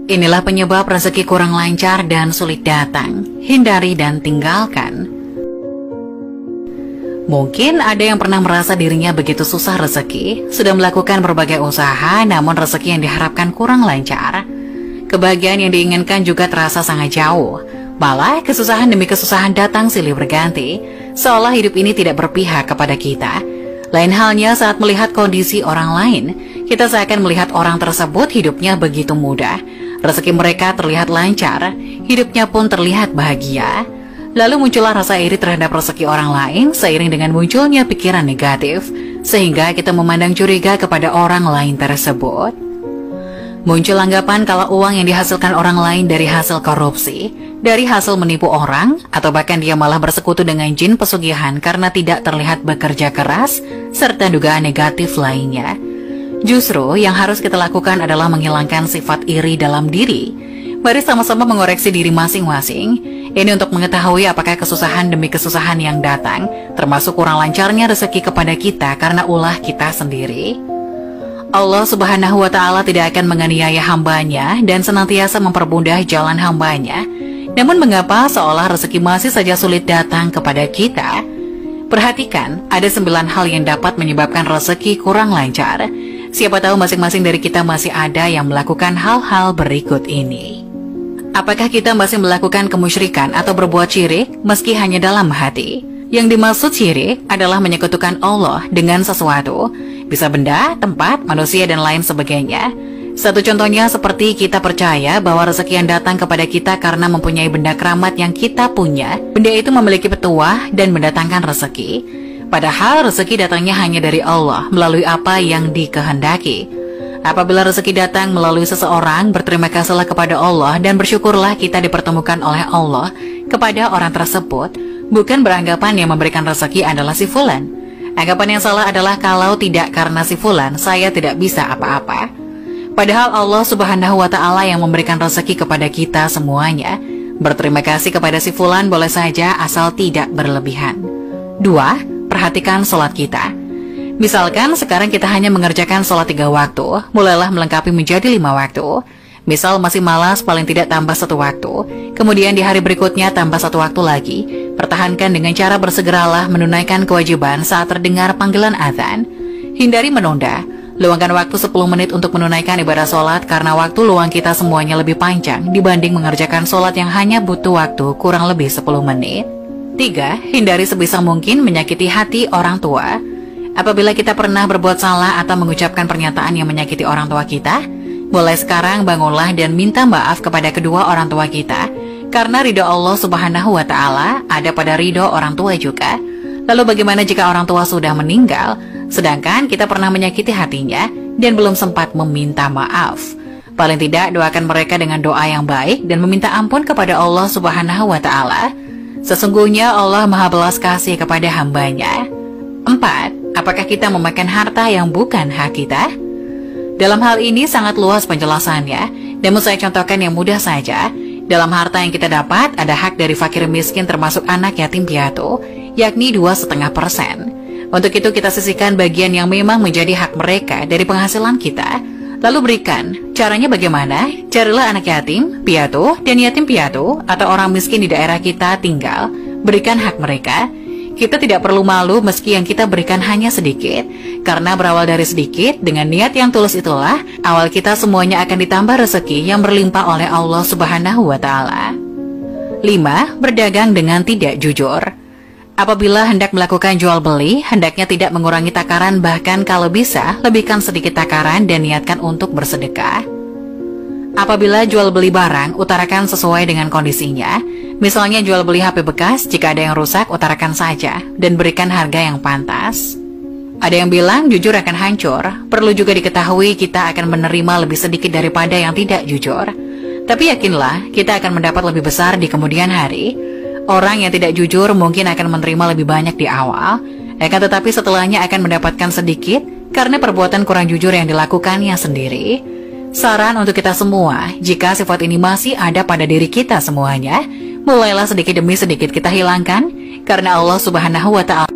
Inilah penyebab rezeki kurang lancar dan sulit datang. Hindari dan tinggalkan. Mungkin ada yang pernah merasa dirinya begitu susah rezeki, sudah melakukan berbagai usaha, namun rezeki yang diharapkan kurang lancar. Kebahagiaan yang diinginkan juga terasa sangat jauh. Malah kesusahan demi kesusahan datang silih berganti, seolah hidup ini tidak berpihak kepada kita. Lain halnya saat melihat kondisi orang lain, kita seakan melihat orang tersebut hidupnya begitu mudah. Rezeki mereka terlihat lancar, hidupnya pun terlihat bahagia. Lalu muncullah rasa iri terhadap rezeki orang lain seiring dengan munculnya pikiran negatif, sehingga kita memandang curiga kepada orang lain tersebut. Muncul anggapan kalau uang yang dihasilkan orang lain dari hasil korupsi, dari hasil menipu orang, atau bahkan dia malah bersekutu dengan jin pesugihan karena tidak terlihat bekerja keras, serta dugaan negatif lainnya. Justru yang harus kita lakukan adalah menghilangkan sifat iri dalam diri. Mari sama-sama mengoreksi diri masing-masing. Ini untuk mengetahui apakah kesusahan demi kesusahan yang datang, termasuk kurang lancarnya rezeki kepada kita karena ulah kita sendiri. Allah Subhanahu wa Ta'ala tidak akan menganiaya hambanya dan senantiasa mempermudah jalan hambanya. Namun mengapa seolah rezeki masih saja sulit datang kepada kita? Perhatikan, ada 9 hal yang dapat menyebabkan rezeki kurang lancar. Siapa tahu masing-masing dari kita masih ada yang melakukan hal-hal berikut ini. Apakah kita masih melakukan kemusyrikan atau berbuat syirik meski hanya dalam hati? Yang dimaksud syirik adalah menyekutukan Allah dengan sesuatu, bisa benda, tempat, manusia, dan lain sebagainya. Satu contohnya seperti kita percaya bahwa rezeki yang datang kepada kita karena mempunyai benda keramat yang kita punya. Benda itu memiliki petuah dan mendatangkan rezeki. Padahal rezeki datangnya hanya dari Allah melalui apa yang dikehendaki. Apabila rezeki datang melalui seseorang, berterima kasihlah kepada Allah dan bersyukurlah kita dipertemukan oleh Allah kepada orang tersebut, bukan beranggapan yang memberikan rezeki adalah si fulan. Anggapan yang salah adalah kalau tidak karena si fulan, saya tidak bisa apa-apa. Padahal Allah Subhanahu wa Ta'ala yang memberikan rezeki kepada kita semuanya. Berterima kasih kepada si fulan boleh saja asal tidak berlebihan. 2. Perhatikan sholat kita. Misalkan sekarang kita hanya mengerjakan sholat 3 waktu, mulailah melengkapi menjadi 5 waktu. Misal masih malas, paling tidak tambah 1 waktu. Kemudian di hari berikutnya tambah 1 waktu lagi. Pertahankan dengan cara bersegeralah menunaikan kewajiban saat terdengar panggilan azan. Hindari menunda. Luangkan waktu 10 menit untuk menunaikan ibadah sholat karena waktu luang kita semuanya lebih panjang dibanding mengerjakan sholat yang hanya butuh waktu kurang lebih 10 menit. 3. Hindari sebisa mungkin menyakiti hati orang tua. Apabila kita pernah berbuat salah atau mengucapkan pernyataan yang menyakiti orang tua kita, mulai sekarang bangunlah dan minta maaf kepada kedua orang tua kita. Karena ridho Allah Subhanahu wa Ta'ala ada pada ridho orang tua juga. Lalu bagaimana jika orang tua sudah meninggal, sedangkan kita pernah menyakiti hatinya dan belum sempat meminta maaf? Paling tidak doakan mereka dengan doa yang baik dan meminta ampun kepada Allah Subhanahu wa Ta'ala. Sesungguhnya Allah Maha Belas Kasih kepada hambanya. 4. Apakah kita memakan harta yang bukan hak kita? Dalam hal ini sangat luas penjelasannya, namun saya contohkan yang mudah saja. Dalam harta yang kita dapat, ada hak dari fakir miskin termasuk anak yatim piatu, yakni 2,5%. Untuk itu kita sisihkan bagian yang memang menjadi hak mereka dari penghasilan kita, lalu berikan. Caranya bagaimana? Carilah anak yatim, piatu, dan yatim piatu, atau orang miskin di daerah kita tinggal, berikan hak mereka. Kita tidak perlu malu meski yang kita berikan hanya sedikit, karena berawal dari sedikit, dengan niat yang tulus itulah, awal kita semuanya akan ditambah rezeki yang berlimpah oleh Allah Subhanahu wa Ta'ala. 5. Berdagang dengan tidak jujur. Apabila hendak melakukan jual beli, hendaknya tidak mengurangi takaran, bahkan kalau bisa, lebihkan sedikit takaran dan niatkan untuk bersedekah. Apabila jual beli barang, utarakan sesuai dengan kondisinya. Misalnya jual beli HP bekas, jika ada yang rusak, utarakan saja dan berikan harga yang pantas. Ada yang bilang jujur akan hancur. Perlu juga diketahui kita akan menerima lebih sedikit daripada yang tidak jujur. Tapi yakinlah, kita akan mendapat lebih besar di kemudian hari. Orang yang tidak jujur mungkin akan menerima lebih banyak di awal, akan tetapi setelahnya akan mendapatkan sedikit karena perbuatan kurang jujur yang dilakukannya sendiri. Saran untuk kita semua, jika sifat ini masih ada pada diri kita semuanya, mulailah sedikit demi sedikit kita hilangkan, karena Allah Subhanahu wa Ta'ala